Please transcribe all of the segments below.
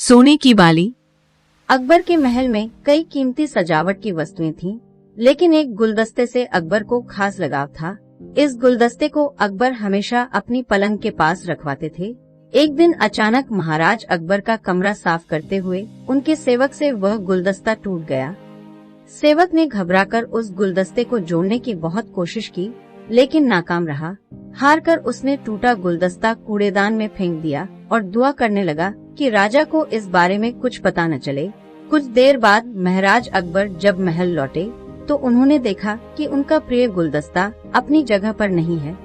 सोने की बाली। अकबर के महल में कई कीमती सजावट की वस्तुएं थीं, लेकिन एक गुलदस्ते से अकबर को खास लगाव था। इस गुलदस्ते को अकबर हमेशा अपनी पलंग के पास रखवाते थे। एक दिन अचानक महाराज अकबर का कमरा साफ करते हुए उनके सेवक से वह गुलदस्ता टूट गया। सेवक ने घबराकर उस गुलदस्ते को जोड़ने की बहुत कोशिश की, लेकिन नाकाम रहा। हारकर उसने टूटा गुलदस्ता कूड़ेदान में फेंक दिया और दुआ करने लगा कि राजा को इस बारे में कुछ पता न चले। कुछ देर बाद महाराज अकबर जब महल लौटे तो उन्होंने देखा कि उनका प्रिय गुलदस्ता अपनी जगह पर नहीं है।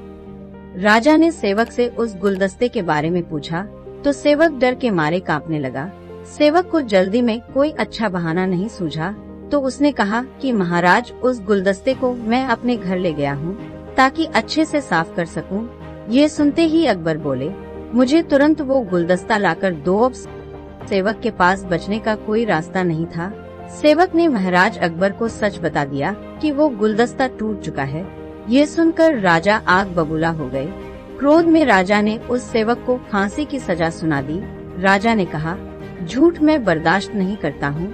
राजा ने सेवक से उस गुलदस्ते के बारे में पूछा तो सेवक डर के मारे कांपने लगा। सेवक को जल्दी में कोई अच्छा बहाना नहीं सूझा तो उसने कहा कि महाराज, उस गुलदस्ते को मैं अपने घर ले गया हूँ ताकि अच्छे से साफ कर सकूं। ये सुनते ही अकबर बोले, मुझे तुरंत वो गुलदस्ता लाकर दो। सेवक के पास बचने का कोई रास्ता नहीं था। सेवक ने महाराज अकबर को सच बता दिया कि वो गुलदस्ता टूट चुका है। ये सुनकर राजा आग बबूला हो गए। क्रोध में राजा ने उस सेवक को फांसी की सजा सुना दी। राजा ने कहा, झूठ मैं बर्दाश्त नहीं करता हूँ।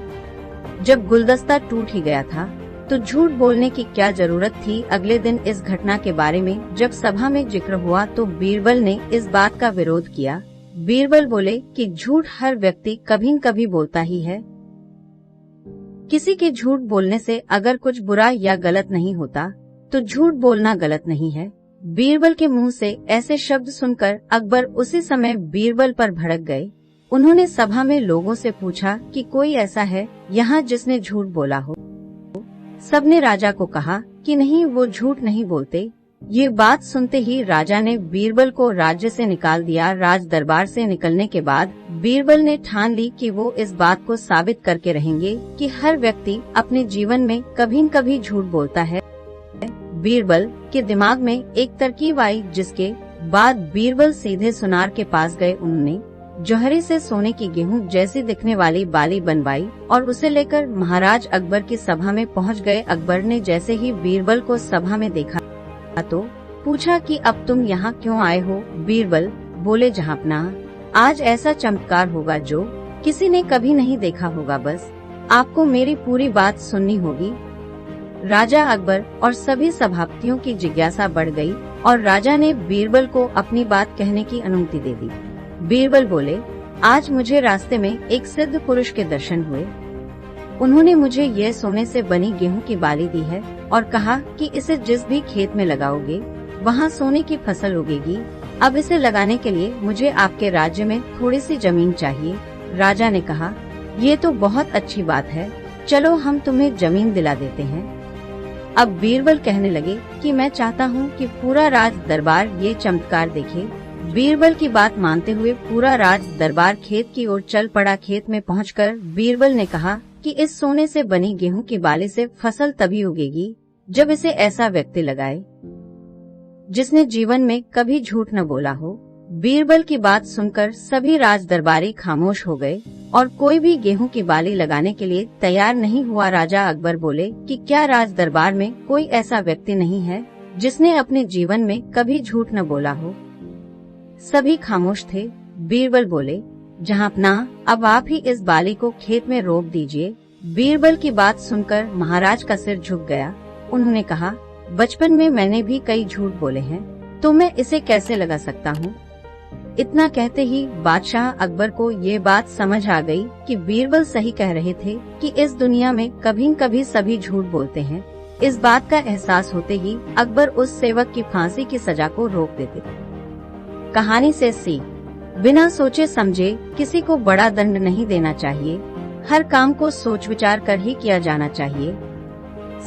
जब गुलदस्ता टूट ही गया था तो झूठ बोलने की क्या जरूरत थी। अगले दिन इस घटना के बारे में जब सभा में जिक्र हुआ तो बीरबल ने इस बात का विरोध किया। बीरबल बोले कि झूठ हर व्यक्ति कभी न कभी बोलता ही है। किसी के झूठ बोलने से अगर कुछ बुरा या गलत नहीं होता तो झूठ बोलना गलत नहीं है। बीरबल के मुंह से ऐसे शब्द सुनकर अकबर उसी समय बीरबल पर भड़क गए। उन्होंने सभा में लोगों से पूछा कि कोई ऐसा है यहाँ जिसने झूठ बोला हो। सबने राजा को कहा कि नहीं, वो झूठ नहीं बोलते। ये बात सुनते ही राजा ने बीरबल को राज्य से निकाल दिया। राज दरबार से निकलने के बाद बीरबल ने ठान ली कि वो इस बात को साबित करके रहेंगे कि हर व्यक्ति अपने जीवन में कभी न कभी झूठ बोलता है। बीरबल के दिमाग में एक तरकीब आई, जिसके बाद बीरबल सीधे सुनार के पास गए। उन्होंने जौहरी से सोने की गेहूं जैसी दिखने वाली बाली बनवाई और उसे लेकर महाराज अकबर की सभा में पहुंच गए। अकबर ने जैसे ही बीरबल को सभा में देखा तो पूछा कि अब तुम यहाँ क्यों आए हो। बीरबल बोले, जहाँपनाह, आज ऐसा चमत्कार होगा जो किसी ने कभी नहीं देखा होगा। बस आपको मेरी पूरी बात सुननी होगी। राजा अकबर और सभी सभापतियों की जिज्ञासा बढ़ गई और राजा ने बीरबल को अपनी बात कहने की अनुमति दे दी। बीरबल बोले, आज मुझे रास्ते में एक सिद्ध पुरुष के दर्शन हुए। उन्होंने मुझे यह सोने से बनी गेहूं की बाली दी है और कहा कि इसे जिस भी खेत में लगाओगे वहां सोने की फसल उगेगी। अब इसे लगाने के लिए मुझे आपके राज्य में थोड़ी सी जमीन चाहिए। राजा ने कहा, ये तो बहुत अच्छी बात है, चलो हम तुम्हें जमीन दिला देते हैं। अब बीरबल कहने लगे कि मैं चाहता हूँ कि पूरा राज दरबार ये चमत्कार देखे। बीरबल की बात मानते हुए पूरा राज दरबार खेत की ओर चल पड़ा। खेत में पहुंचकर बीरबल ने कहा कि इस सोने से बनी गेहूं की बाली से फसल तभी उगेगी जब इसे ऐसा व्यक्ति लगाए जिसने जीवन में कभी झूठ न बोला हो। बीरबल की बात सुनकर सभी राज दरबारी खामोश हो गए और कोई भी गेहूं की बाली लगाने के लिए तैयार नहीं हुआ। राजा अकबर बोले कि क्या राज दरबार में कोई ऐसा व्यक्ति नहीं है जिसने अपने जीवन में कभी झूठ न बोला हो। सभी खामोश थे। बीरबल बोले, जहाँपनाह, अब आप ही इस बाली को खेत में रोप दीजिए। बीरबल की बात सुनकर महाराज का सिर झुक गया। उन्होंने कहा, बचपन में मैंने भी कई झूठ बोले हैं, तो मैं इसे कैसे लगा सकता हूँ। इतना कहते ही बादशाह अकबर को ये बात समझ आ गई कि बीरबल सही कह रहे थे कि इस दुनिया में कभी न कभी सभी झूठ बोलते हैं। इस बात का एहसास होते ही अकबर उस सेवक की फांसी की सजा को रोक देते। कहानी से सीख, बिना सोचे समझे किसी को बड़ा दंड नहीं देना चाहिए। हर काम को सोच विचार कर ही किया जाना चाहिए।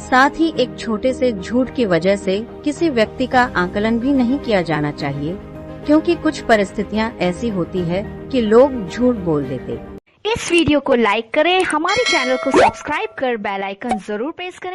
साथ ही एक छोटे से झूठ की वजह से किसी व्यक्ति का आकलन भी नहीं किया जाना चाहिए, क्योंकि कुछ परिस्थितियां ऐसी होती है कि लोग झूठ बोल देते। इस वीडियो को लाइक करें, हमारे चैनल को सब्सक्राइब कर बेल आइकन जरूर प्रेस करें।